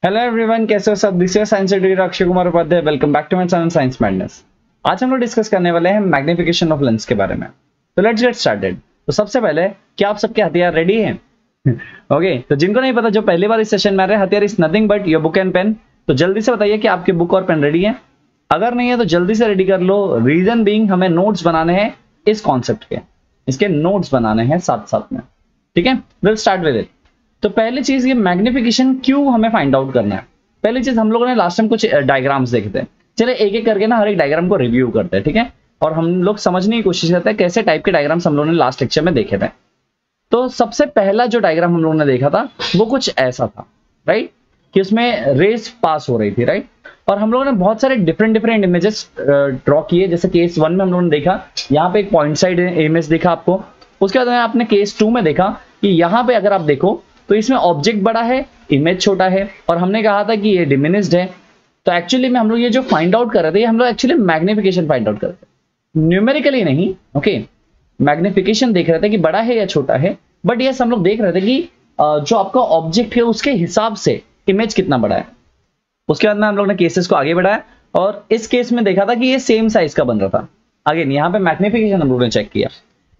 Hello everyone, कैसे हो सब। This is science teacher Akshay Kumar Upadhyay. Welcome back to my channel science madness. आज हम लोग डिस्कस करने वाले हैं मैग्निफिकेशन ऑफ लेंस के बारे में। तो लेट्स गेट स्टार्टेड। तो सबसे पहले, क्या आप सबके हथियार रेडी हैं? ओके, तो जिनको नहीं पता, जो पहली बार इस सेशन में आ रहे हैं, हथियार is nothing but your book and pen. तो जल्दी से बताइए कि आपके बुक और पेन रेडी है। अगर नहीं है तो जल्दी से रेडी कर लो। रीजन बीइंग, हमें नोट्स बनाने हैं इस कॉन्सेप्ट के, इसके नोट्स बनाने हैं साथ साथ में। ठीक है, विल स्टार्ट विद इट। तो पहली चीज, ये मैग्निफिकेशन क्यों हमें फाइंड आउट करना है। पहली चीज, हम लोगों ने लास्ट टाइम कुछ डायग्राम्स देखे थे। चलिए एक एक करके ना हर एक डायग्राम को रिव्यू करते हैं, ठीक है। और हम लोग समझने की कोशिश करते हैं कैसे टाइप के डायग्राम्स हम लोगों ने लास्ट लेक्चर में देखे थे। तो सबसे पहला जो डायग्राम हम लोगों ने देखा था वो कुछ ऐसा था, राइट, कि उसमें रेस पास हो रही थी, राइट। और हम लोगों ने बहुत सारे डिफरेंट इमेजेस ड्रॉ किए। जैसे केस 1 में हम लोगों ने देखा, यहाँ पे एक पॉइंट साइड इमेज देखा आपको। उसके बाद में आपने केस 2 में देखा कि यहाँ पे अगर आप देखो तो इसमें ऑब्जेक्ट बड़ा है, इमेज छोटा है, और हमने कहा था कि ये डिमिनिश्ड है। तो एक्चुअली में हम लोग ये जो फाइंड आउट कर रहे थे, ये हम लोग एक्चुअली मैग्निफिकेशन फाइंड आउट कर रहे थे, न्यूमेरिकली नहीं। ओके, मैग्निफिकेशन देख रहे थे कि बड़ा है या छोटा है, बट यस हम लोग देख रहे थे कि जो आपका ऑब्जेक्ट है उसके हिसाब से इमेज कितना बड़ा है। उसके बाद में हम लोग ने केसेस को आगे बढ़ाया और इस केस में देखा था कि ये सेम साइज का बन रहा था। अगेन यहाँ पे मैग्निफिकेशन हम लोग ने चेक किया।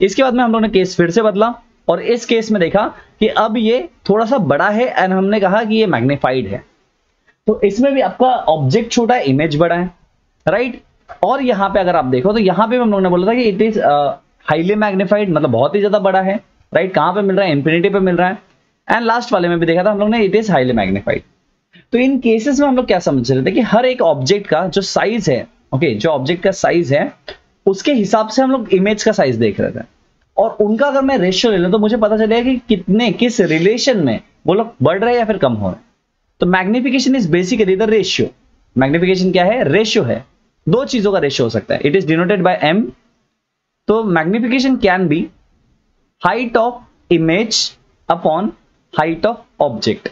इसके बाद में हम लोग ने केस फिर से बदला और इस केस में देखा कि अब ये थोड़ा सा बड़ा है एंड हमने कहा कि ये मैग्नीफाइड है। तो इसमें भी आपका ऑब्जेक्ट छोटा है, इमेज बड़ा है, राइट। और यहाँ पे अगर आप देखो तो यहाँ पे हम लोगों ने बोला था कि इट इज हाईली मैग्नीफाइड, मतलब बहुत ही ज्यादा बड़ा है, राइट। कहाँ पे मिल रहा है? इंफिनिटी पे मिल रहा है। एंड लास्ट वाले में भी देखा था हम लोग ने, इट इज हाईली मैग्नीफाइड। तो इन केसेस में हम लोग क्या समझ रहे थे कि हर एक ऑब्जेक्ट का जो साइज है, ओके, जो ऑब्जेक्ट का साइज है उसके हिसाब से हम लोग इमेज का साइज देख रहे थे। और उनका अगर मैं रेशियो ले लूं तो मुझे पता चलेगा कि कितने, किस रिलेशन में वो लोग बढ़ रहे हैं या फिर कम हो रहे हैं। तो magnification is basically the ratio. Magnification क्या है? रेशियो है। दो चीजों का रेशियो हो सकता है। It is denoted by m। तो magnification can be height of image upon height of object.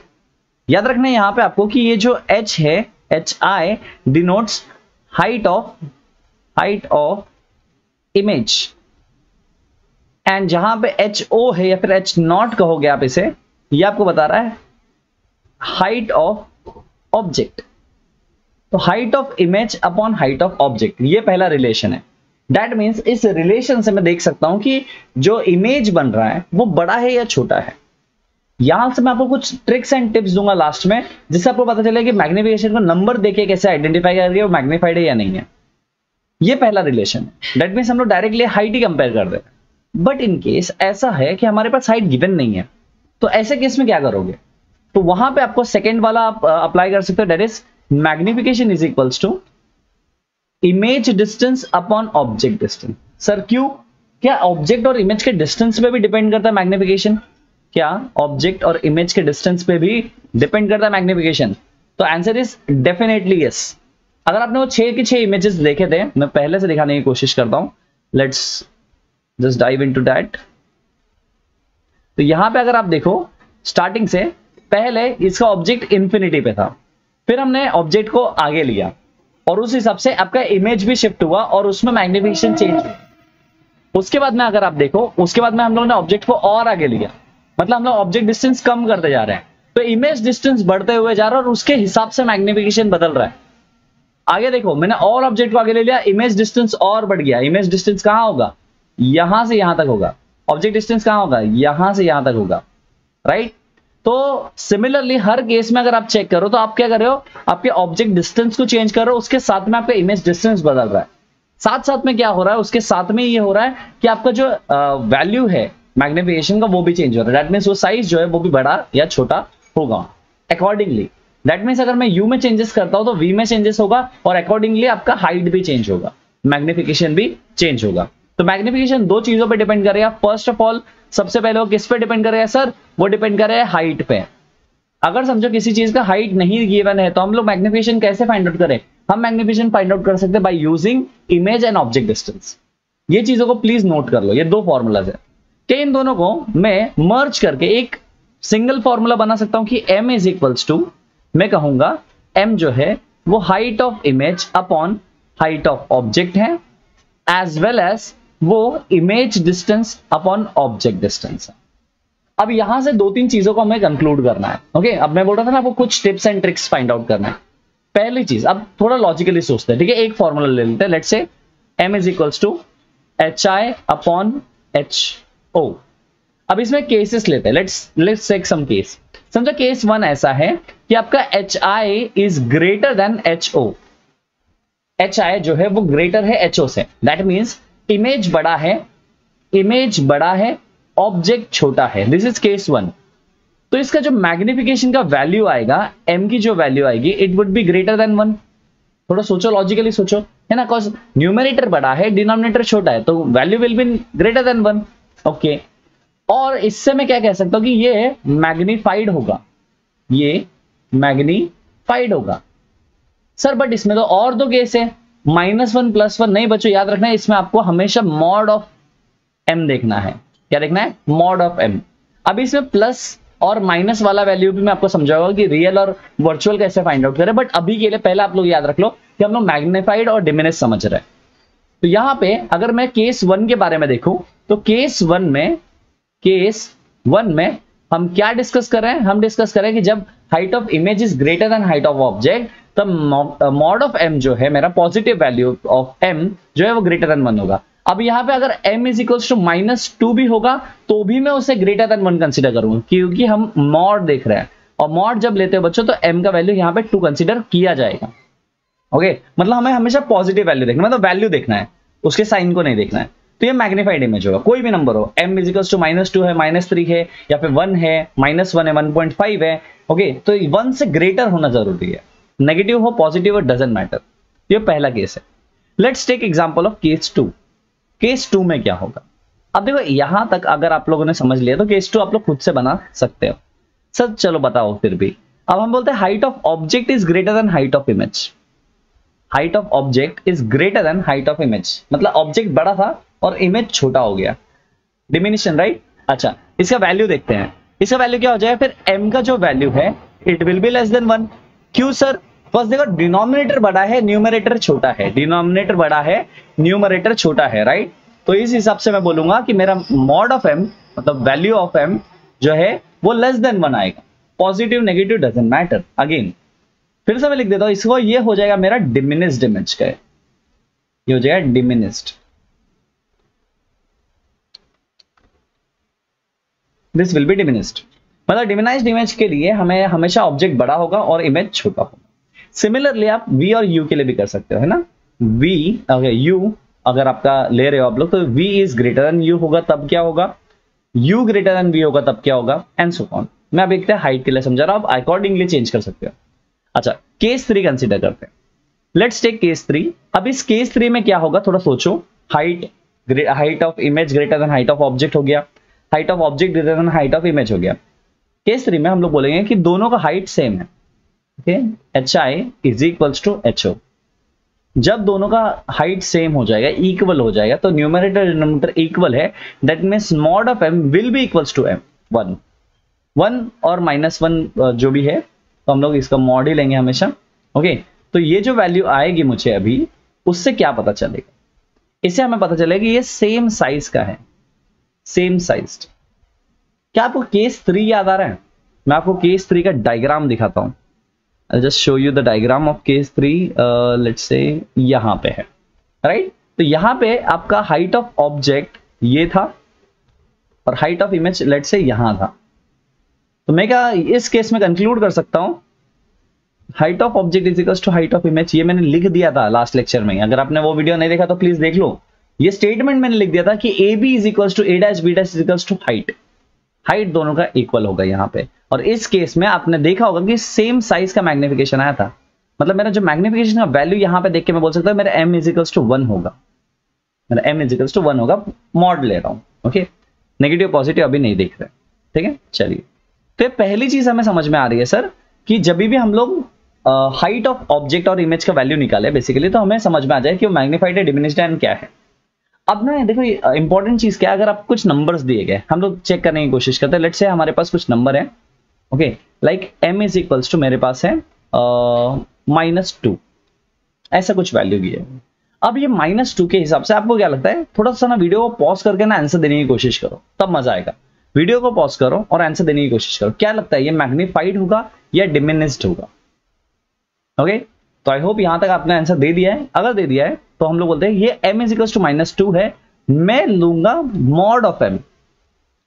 याद रखना यहां पे आपको कि ये जो h है, hi denotes height of image, and जहां पे HO है या फिर H0 कहोगे आप इसे, ये आपको बता रहा है हाइट ऑफ ऑब्जेक्ट। तो height of image upon height of object, ये पहला रिलेशन है। दैट मींस इस रिलेशन से मैं देख सकता हूं कि जो इमेज बन रहा है वो बड़ा है या छोटा है। यहां से मैं आपको कुछ ट्रिक्स एंड टिप्स दूंगा लास्ट में, जिससे आपको पता चले कि मैग्निफिकेशन को नंबर देके कैसे आइडेंटिफाई करेंगे वो मैग्नीफाइड है या नहीं है। ये पहला रिलेशन है। दैट मींस हम लोग डायरेक्टली हाइट ही कंपेयर कर रहे हैं। बट इन केस ऐसा है कि हमारे पास हाइट गिवन नहीं है, तो ऐसे केस में क्या करोगे? तो वहां पे आपको सेकंड वाला आप अप्लाई कर सकते हो। That is magnification is equals to image distance upon object distance. Sir क्यों? क्या ऑब्जेक्ट और इमेज के डिस्टेंस पे भी डिपेंड करता है मैग्निफिकेशन? क्या ऑब्जेक्ट और इमेज के डिस्टेंस पे भी डिपेंड करता है मैग्निफिकेशन? तो आंसर इज डेफिनेटली यस। अगर आपने वो 6 के 6 इमेजेस देखे थे, मैं पहले से दिखाने की कोशिश करता हूं। Let's just dive into that. तो यहां पे अगर आप देखो, स्टार्टिंग से पहले इसका ऑब्जेक्ट इंफिनिटी पे था, फिर हमने ऑब्जेक्ट को आगे लिया और उस हिसाब से आपका इमेज भी शिफ्ट हुआ और उसमें मैग्निफिकेशन चेंज हुआ। उसके बाद में अगर आप देखो, उसके बाद में हम लोगों ने ऑब्जेक्ट को और आगे लिया, मतलब हम लोग ऑब्जेक्ट डिस्टेंस कम करते जा रहे हैं, तो इमेज डिस्टेंस बढ़ते हुए जा रहा है और उसके हिसाब से मैग्निफिकेशन बदल रहा है। आगे देखो, मैंने और ऑब्जेक्ट को आगे ले लिया, इमेज डिस्टेंस और बढ़ गया। इमेज डिस्टेंस कहां होगा? यहां से यहां तक होगा। ऑब्जेक्ट डिस्टेंस कहां होगा? यहां से यहां तक होगा, राइट। तो सिमिलरली हर केस में अगर आप चेक करो तो आप क्या कर रहे हो? आपके ऑब्जेक्ट डिस्टेंस को चेंज कर रहे हो, उसके साथ में आपका इमेज डिस्टेंस बदल रहा है। साथ साथ में क्या हो रहा है? उसके साथ में ये हो रहा है कि आपका जो वैल्यू है मैग्निफिकेशन का वो भी चेंज हो रहा है। दैट मींस वो साइज जो है वो भी बड़ा या छोटा होगा अकॉर्डिंगली। दैट मींस अगर मैं यू में चेंजेस करता हूं तो वी में चेंजेस होगा और अकॉर्डिंगली आपका हाइट भी चेंज होगा, मैग्निफिकेशन भी चेंज होगा। तो मैग्निफिकेशन दो चीजों पे डिपेंड करेगा। फर्स्ट ऑफ ऑल, सबसे पहले वो किस पे डिपेंड करेगा सर? वो डिपेंड करेगा हाइट पे। अगर समझो किसी चीज का हाइट नहीं गिवन है तो हम लोग मैग्निफिकेशन कैसे फाइंड आउट करें? हम मैग्निफिकेशन फाइंड आउट कर सकते हैं by using image and object distance. ये चीजों को प्लीज नोट कर लो, ये दो फॉर्मूलाज है कि इन दोनों को मैं मर्ज करके एक सिंगल फॉर्मूला बना सकता हूं कि m इज इक्वल्स टू, मैं कहूंगा m जो है वो height of image upon height of object है, एज वेल एज वो image distance upon object distance है। अब यहां से 2-3 चीजों को हमें कंक्लूड करना है। ओके, अब मैं बोल रहा था ना आपको कुछ tips and tricks find out करना है। पहली चीज, अब थोड़ा लॉजिकली सोचते हैं, ठीक है। एक फॉर्मूला ले लेते हैं, let's say m is equals to HI upon HO। अब इसमें केसेस लेते हैं, लेट्स टेक सम केस। समझो केस 1 ऐसा है कि आपका HI is greater than HO। HI जो है वो ग्रेटर है HO से, दैट मीन्स इमेज बड़ा है, ऑब्जेक्ट छोटा है। This is case 1। तो इसका जो मैग्निफिकेशन का वैल्यू आएगा, m की जो वैल्यू आएगी, it would be greater than 1। थोड़ा सोचो, लॉजिकली सोचो, है ना, कॉज न्यूमरेटर बड़ा है, डिनोमिनेटर छोटा है, तो value will be greater than 1। Okay, और इससे मैं क्या कह सकता हूं कि ये मैग्नीफाइड होगा, सर। बट इसमें तो और दो केस है, -1 +1। नहीं बच्चों, याद रखना है, इसमें आपको हमेशा मॉड ऑफ m देखना है। क्या देखना है? Mod of m। अब इसमें प्लस और माइनस वाला वैल्यू भी मैं आपको समझाऊंगा कि रियल और वर्चुअल कैसे फाइंड आउट करें, बट अभी के लिए पहले आप लोग याद रख लो कि हम लोग मैग्नीफाइड और डिमिनिश समझ रहे हैं। तो यहां पे अगर मैं केस 1 के बारे में देखूं, तो केस 1 में हम क्या डिस्कस कर रहे हैं? हम डिस्कस कर रहे हैं कि जब height of image is greater then height of object, तब मॉड ऑफ m जो है, मेरा पॉजिटिव वैल्यू ऑफ m जो है वो ग्रेटर देन 1 होगा। अब यहां पे अगर m इज इक्वल्स टू -2 भी होगा तो भी मैं उसे ग्रेटर देन 1 कंसीडर करूंगा, क्योंकि हम मॉड देख रहे हैं, और मॉड जब लेते हो बच्चों तो m का वैल्यू यहां पे 2 कंसीडर किया जाएगा। ओके, मतलब हमें हमेशा पॉजिटिव वैल्यू देखना, मतलब वैल्यू देखना है, उसके साइन को नहीं देखना है। तो ये मैग्नीफाइड इमेज होगा, कोई भी नंबर हो, m इज इक्वल्स टू -2 है, -3 है, या फिर 1 है, -1 है, 1.5 है। ओके, तो 1 से ग्रेटर होना जरूरी है, नेगेटिव हो पॉजिटिव हो डजंट मैटर। ये पहला केस है। Let's take example of case 2। Case 2 में क्या होगा? अब देखो, यहां तक अगर आप लोगों ने समझ लिया तो केस 2 आप लोग खुद से बना सकते हो। सर चलो बताओ फिर भी। अब हम बोलते हैं height of object is greater then height of image. Height of object is greater then height of image, मतलब ऑब्जेक्ट बड़ा था और इमेज छोटा हो गया, डिमिनिशन, राइट। अच्छा, इसका वैल्यू देखते हैं। इसका वैल्यू क्या हो जाएगा फिर? m का जो वैल्यू है it will be less than 1। क्यों सर? फर्स्ट देखो, डिनोमिनेटर बड़ा है, न्यूमरेटर छोटा है, डिनोमिनेटर बड़ा है, न्यूमरेटर छोटा है, राइट। तो इस हिसाब से मैं बोलूंगा कि मेरा मॉड ऑफ m, मतलब वैल्यू ऑफ m जो है वो लेस देन 1 आएगा। Positive negative doesn't matter. Again फिर से मैं लिख देता हूं इसको, ये हो जाएगा मेरा डिमिनिश्ड इमेज का, ये हो जाएगा diminished. This will B diminished, मतलब डिमिनाइज्ड इमेज के लिए हमें हमेशा ऑब्जेक्ट बड़ा होगा और इमेज छोटा होगा। सिमिलरली आप v और u के लिए भी कर सकते हो, है ना। v अगर u अगर आपका ले रहे हो आप लोग, तो v is greater then u होगा, तब क्या होगा? u ग्रेटर देन v होगा, तब क्या होगा? And so on. मैं अब एक हाइट के लिए समझा रहा हूं, आप अकॉर्डिंगली चेंज कर सकते हो। अच्छा, केस 3 कंसीडर करते हैं। Let's take case 3। अब इस केस 3 में क्या होगा? थोड़ा सोचो। Height of image greater than height of object हो गया, height of object greater than height of image हो गया। केस 3 में हम लोग बोलेंगे कि दोनों का हाइट सेम है। Okay, HI is equals to HO। जब दोनों का हाइट सेम हो जाएगा, इक्वल हो जाएगा, तो न्यूमरेटर डिनोमिनेटर इक्वल है, that means mod of m will be equals to m 1 और -1 जो भी है, तो हम लोग इसका मॉड ही लेंगे हमेशा। ओके, तो ये जो वैल्यू आएगी मुझे अभी, उससे क्या पता चलेगा? इससे हमें पता चलेगा कि ये सेम साइज का है, सेम साइज्ड। क्या आपको केस 3 याद आ रहा है? मैं आपको केस 3 का डायग्राम दिखाता हूं। I'll just show you the diagram of case 3. Let's say यहां पे है, राइट। तो यहां पे आपका हाइट ऑफ ऑब्जेक्ट ये था और height of image let's say यहां था। तो मैं क्या इस केस में कंक्लूड कर सकता हूं, height of object is equals to height of image. ये मैंने लिख दिया था लास्ट लेक्चर में, अगर आपने वो वीडियो नहीं देखा तो प्लीज देख लो। ये स्टेटमेंट मैंने लिख दिया था कि A B is equals to A dash B dash is equals to height. Height दोनों का इक्वल होगा यहाँ पे, और इस केस में आपने देखा होगा कि सेम साइज का मैग्निफिकेशन आया था। मतलब मेरा जो मैग्निफिकेशन का वैल्यू यहाँ पे देख के मैं बोल सकता हूँ मेरा m इज इक्वल्स टू 1 होगा, मेरा m इज इक्वल्स टू 1 होगा। मॉड ले रहा हूँ, ओके, नेगेटिव पॉजिटिव अभी नहीं देख रहे, ठीक है। चलिए, तो ये पहली चीज हमें समझ में आ रही है सर कि जब भी हम लोग हाइट ऑफ ऑब्जेक्ट और इमेज का वैल्यू निकाले बेसिकली, तो हमें समझ में आ जाए कि वो मैग्नीफाइड है, डिमिनिश्ड है, क्या है। अब ना देखो इंपॉर्टेंट चीज क्या है, अगर आप कुछ नंबर्स दिए गए, हम लोग चेक करने की कोशिश करते हैं। लेट्स से हमारे पास कुछ नंबर है, okay, like m is equals to मेरे पास है -2, ऐसा कुछ वैल्यू भी है। अब ये -2 के हिसाब से आपको क्या लगता है? थोड़ा सा ना वीडियो को पॉज करके ना आंसर देने की कोशिश करो, तब मजा आएगा। वीडियो को पॉज करो और आंसर देने की कोशिश करो। क्या लगता है ये मैग्नीफाइड होगा या डिमिनिश्ड होगा? ओके, तो आई होप यहां तक आपने आंसर दे दिया है। अगर दे दिया है तो हम लोग बोलते हैं ये m इज इक्वल टू -2 है, मैं लूंगा mod of m।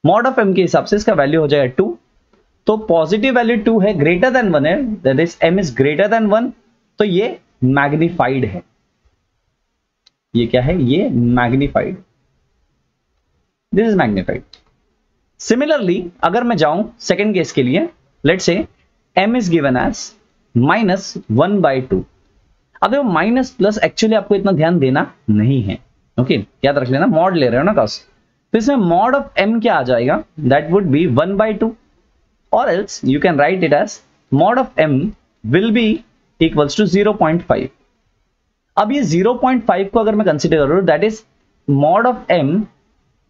Mod of m के हिसाब से इसका वैल्यू हो जाएगा 2, तो पॉजिटिव वैल्यू 2 है, ग्रेटर देन 1 है, that is m is greater than 1, तो ये मैग्नीफाइड है। ये क्या है? ये magnified, this is magnified. Similarly अगर मैं जाऊं सेकेंड केस के लिए, let's say m is given as -1/2। अब देखो माइनस प्लस एक्चुअली आपको इतना ध्यान देना नहीं है, ओके याद रख लेना, मॉड ले रहे हो ना कॉस, तो इसमें मॉड ऑफ m क्या आ जाएगा? दैट वुड बी 1/2, और else you can write it as mod of m will be equals to 0.5। अब ये 0.5 को अगर मैं कंसिडर करूं, that is mod of m,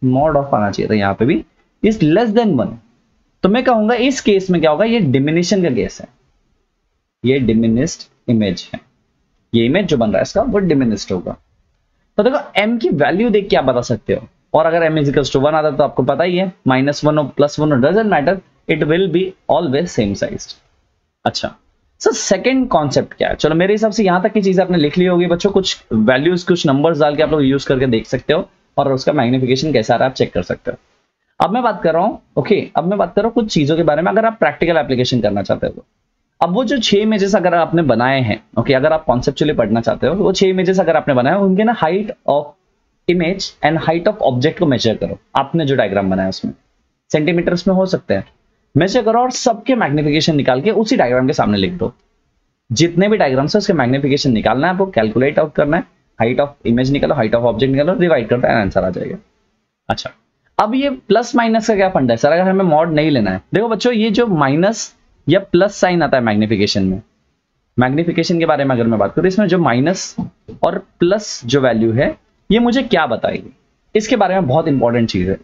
mod of आना चाहिए था यहां पे भी, इज लेस देन 1, तो मैं कहूंगा इस केस में क्या होगा? ये डिमिनिशन का केस है, ये डिमिनिस्ड इमेज है, ये इमेज जो बन रहा है इसका वो डिमिनिस्ड होगा। तो देखो m की वैल्यू देख के आप बता सकते हो, और अगर m इज इक्वल टू 1 आता तो आपको पता ही है, -1 और +1 doesn't matter, it will be always same sized. अच्छा सर सेकंड कॉन्सेप्ट क्या है? चलो मेरे हिसाब से यहां तक की चीज आपने लिख ली होगी बच्चों, कुछ वैल्यूज कुछ नंबर्स डाल के आप लोग यूज करके देख सकते हो और उसका मैग्निफिकेशन कैसा आ रहा है आप चेक कर सकते हो। अब मैं बात कर रहा हूं, ओके अब मैं बात कर रहा हूं कुछ चीजों के बारे में, अगर आप प्रैक्टिकल एप्लीकेशन करना चाहते हो तो। अब वो जो 6 इमेजेस अगर आपने बनाए हैं, ओके अगर आप कॉन्सेप्चुअली पढ़ना चाहते हो, वो 6 इमेजेस अगर आपने बनाए उनके ना height of image and height of object को मेजर करो। आपने जो डायग्राम बनाया उसमें सेंटीमीटर्स में हो सकते हैं, मेजर करो और सबके मैग्निफिकेशन निकाल के उसी डायग्राम के सामने लिख दो। जितने भी डायग्राम्स है उसके मैग्निफिकेशन निकालना है आपको, कैलकुलेट आउट करना है, हाइट ऑफ इमेज निकालो, हाइट ऑफ ऑब्जेक्ट निकालो, डिवाइड करो, आंसर आ जाएगा। अच्छा अब ये प्लस माइनस का क्या फंडा है सर, अगर हमें मॉड नहीं लेना है? देखो बच्चों ये जो माइनस या प्लस साइन आता है मैग्निफिकेशन में, मैग्निफिकेशन के बारे में अगर मैं बात करूं, इसमें जो माइनस और प्लस जो वैल्यू है ये मुझे क्या बताएगी? इसके बारे में बहुत इंपॉर्टेंट चीज है,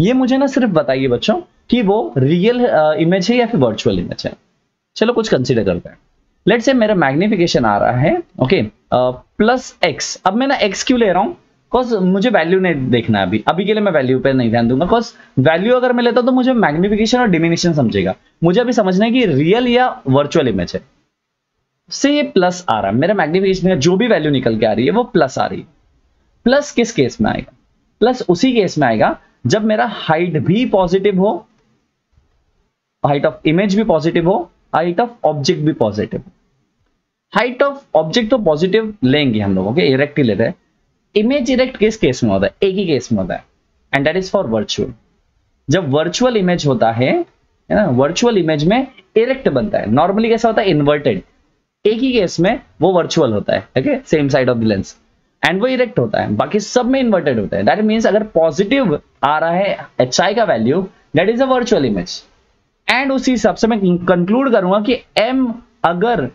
ये मुझे ना सिर्फ बताइए बच्चों कि वो रियल इमेज है या फिर वर्चुअल इमेज है। चलो कुछ कंसीडर करते हैं, लेट्स से मेरा मैग्निफिकेशन आ रहा है ओके +x। अब मैं ना x क्यों ले रहा हूं? बिकॉज मुझे वैल्यू नहीं देखना है अभी के लिए, मैं वैल्यू पे नहीं ध्यान दूंगा, बिकॉज वैल्यू अगर मैं लेता हूं तो मुझे मैग्निफिकेशन और डिमिनिशन समझेगा, मुझे अभी समझना है कि रियल या वर्चुअल इमेज है। से ये प्लस आ रहा है, मेरा मैग्निफिकेशन में जो भी वैल्यू निकल के आ रही है वो प्लस आ रही है। प्लस किस केस में आएगा? प्लस उसी केस में आएगा जब मेरा हाइट भी पॉजिटिव हो, हाइट ऑफ इमेज भी पॉजिटिव हो, हाइट ऑफ ऑब्जेक्ट भी पॉजिटिव। हाइट ऑफ ऑब्जेक्ट तो पॉजिटिव लेंगे हम लोग, ओके इरेक्ट ही लेते हैं। इमेज इरेक्ट किस केस में होता है? एक ही केस में होता है, and that is for virtual. जब वर्चुअल इमेज होता है ना, वर्चुअल इमेज में इरेक्ट बनता है। नॉर्मली कैसा होता है? इन्वर्टेड। एक ही केस में वो वर्चुअल होता है, okay same side of the lens, and वो इरेक्ट होता है, बाकी सब में इन्वर्टेड होता है। दैट मींस अगर पॉजिटिव आ रहा है HI का value, that is a virtual image. And उसी हिसाब से मैं कंक्लूड करूंगा कि m अगर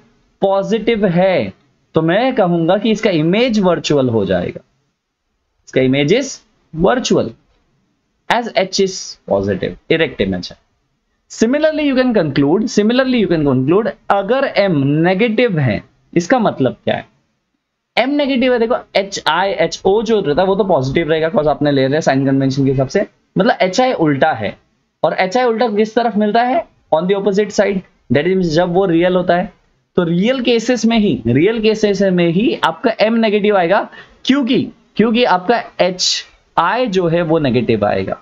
पॉजिटिव है तो मैं कहूंगा कि इसका इमेज वर्चुअल हो जाएगा, इसका image is virtual as H is positive, erect image है। सिमिलरली यू कैन कंक्लूड अगर m नेगेटिव है, इसका मतलब क्या है? m नेगेटिव है, देखो HI HO जो रहता है वो तो पॉजिटिव रहेगा, बिकॉज आपने ले रहे साइन कन्वेंशन के हिसाब से, मतलब HI उल्टा है, और HI उल्टा किस तरफ मिलता है? On the opposite side, that is जब वो रियल होता है। तो रियल केसेस में ही आपका m नेगेटिव आएगा, क्योंकि आपका HI जो है वो नेगेटिव आएगा।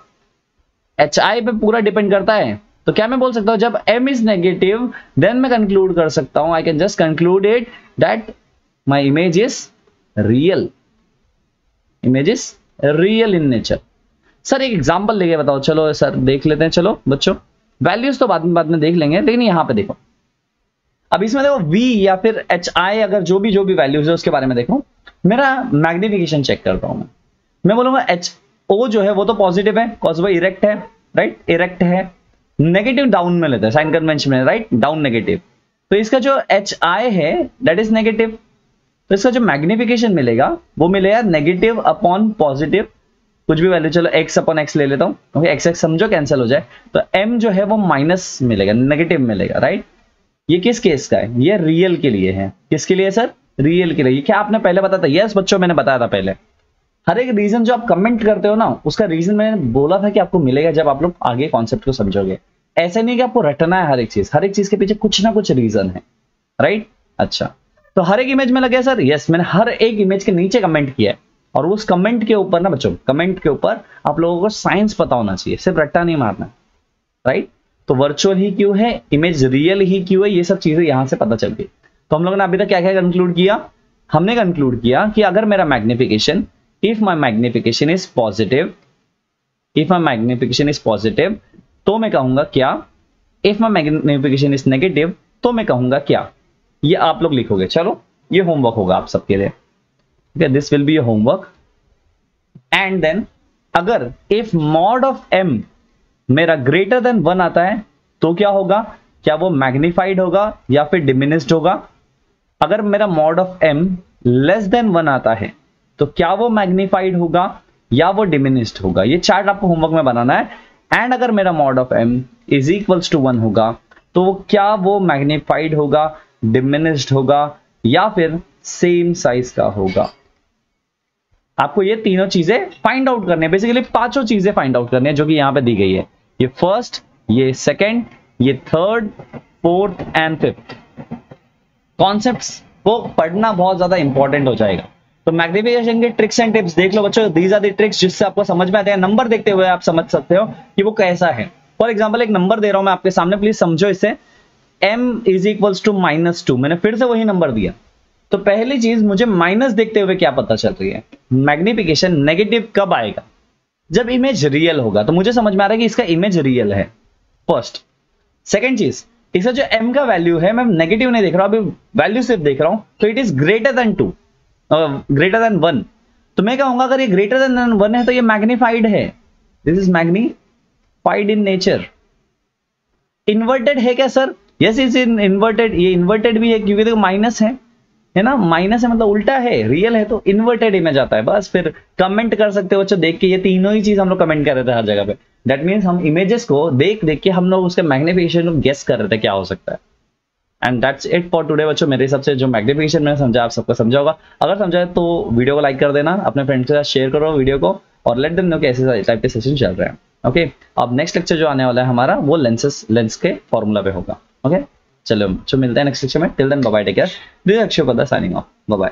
HI पे पूरा डिपेंड करता है। तो क्या मैं बोल सकता हूं जब m इज नेगेटिव, देन मैं कंक्लूड कर सकता हूं, I can just conclude it that my image is real, in nature. Sir एक एग्जांपल लेके बताओ। चलो सर देख लेते हैं, चलो बच्चों वैल्यूज तो बाद में देख लेंगे, लेकिन यहां पे देखो, अब इसमें देखो v या फिर HI अगर जो भी वैल्यूज है उसके बारे में देखो, मेरा मैग्निफिकेशन चेक करता हूं मैं बोलूंगा HO जो है वो तो पॉजिटिव है, बिकॉज वो इरेक्ट है, राइट इरेक्ट है। नेगेटिव डाउन में लेते हैं साइन कन्वेंशन में, राइट डाउन नेगेटिव, तो इसका जो HI है दैट इज नेगेटिव, तो इसका जो मैग्निफिकेशन मिलेगा वो मिलेगा नेगेटिव अपॉन पॉजिटिव, कुछ भी वैल्यू, चलो x अपॉन x ले लेता हूं, ओके x समझो कैंसिल हो जाए, तो m जो है वो माइनस मिलेगा, नेगेटिव मिलेगा, राइट। ये किस केस का है? ये रियल के लिए है। किसके लिए सर? रियल के लिए। क्या आपने पहले बताया था? यस बच्चों मैंने बताया था पहले। हर एक रीजन जो आप कमेंट करते हो ना, उसका रीजन मैंने बोला था कि आपको मिलेगा जब आप लोग आगे कॉन्सेप्ट को समझोगे। ऐसा नहीं कि आपको रटना है हर एक चीज के पीछे कुछ ना कुछ रीजन है, राइट। अच्छा, तो हर एक इमेज में लगे सर, यस मैंने हर एक इमेज के नीचे कमेंट किया है, और उस कमेंट के ऊपर ना बच्चों, कमेंट के ऊपर आप लोगों को साइंस पता होना चाहिए, सिर्फ रट्टा नहीं मारना, राइट। तो वर्चुअल ही क्यों है, इमेज रियल ही क्यों है, ये सब चीजें यहां से पता चल गई। तो हम लोगों ने अभी तक क्या क्या कंक्लूड किया, हमने कंक्लूड किया कि अगर मेरा magnification, if my magnification is positive, if my magnification is positive तो मैं कहूंगा क्या, if my magnification is negative तो मैं कहूंगा क्या। ये आप लोग लिखोगे, चलो ये होमवर्क होगा आप सबके लिए, this will be homework. And then अगर इफ मॉड ऑफ m मेरा ग्रेटर देन 1 आता है तो क्या होगा, क्या वो मैग्निफाइड होगा या फिर डिमिनिस्ड होगा। अगर मेरा mod of m less than 1 आता है तो क्या वो मैग्निफाइड होगा या वो डिमिनिस्ड होगा। ये चार्ट आपको होमवर्क में बनाना है। एंड अगर मेरा mod of m is equals to 1 होगा तो क्या वो मैग्निफाइड होगा, डिमिनिस्ड होगा या फिर सेम साइज का होगा। आपको ये तीनों चीजें फाइंड आउट करनी है, बेसिकली पांचों चीजें फाइंड आउट करनी है जो कि यहां पे दी गई है। ये फर्स्ट, ये सेकंड, ये third, fourth and fifth concepts को पढ़ना बहुत ज्यादा इंपॉर्टेंट हो जाएगा। तो मैग्निफिकेशन के ट्रिक्स एंड टिप्स देख लो बच्चों, दीज आर द ट्रिक्स जिससे आपको समझ में आते हैं। नंबर देखते हुए आप समझ सकते हो कि वो कैसा है। फॉर एग्जाम्पल एक नंबर दे रहा हूं मैं आपके सामने, प्लीज समझो इसे। m इज इक्वल्स टू -2, मैंने फिर से वही नंबर दिया। तो पहली चीज मुझे माइनस देखते हुए क्या पता चल रही है, मैग्निफिकेशन नेगेटिव कब आएगा, जब इमेज रियल होगा। तो मुझे समझ में आ रहा है कि इसका इमेज रियल है, फर्स्ट। सेकंड चीज, इसका जो m का वैल्यू है मैं नेगेटिव नहीं देख रहा हूं, अभी वैल्यू सिर्फ देख रहा हूं, तो it is greater then 2, greater than 1। तो मैं कहूंगा अगर ये ग्रेटर देन 1 है तो ये मैग्निफाइड है, this is magnified in nature. Inverted है क्या sir, yes is in inverted, ये इन्वर्टेड भी है क्योंकि देखो माइनस है ना, माइनस है मतलब उल्टा है, रियल है तो इन्वर्टेड इमेज आता है। बस फिर कमेंट कर सकते हो बच्चों देख के, ये तीनों ही चीज हम लोग कमेंट कर रहे थे हर जगह पे। दैट मींस हम इमेजेस को देख देख के हम लोग उसके मैग्निफिकेशन को गेस कर रहे थे क्या हो सकता है। And that's it for today बच्चों। मेरे हिसाब से जो मैग्निफिकेशन मैंने समझा आप सबको समझा होगा। अगर समझा है तो वीडियो को लाइक कर देना, अपने फ्रेंड्स के साथ शेयर करो वीडियो को, और लेट देम नो कि ऐसे टाइप के सेशन चल रहे हैं। ओके, अब नेक्स्ट लेक्चर जो आने वाला है हमारा वो लेंस के फॉर्मूला पे होगा। ओके, चलो मिलते हैं नेक्स्ट लेक्चर में। Till then bye bye, take care. This is Akshay Pada signing of, bye bye.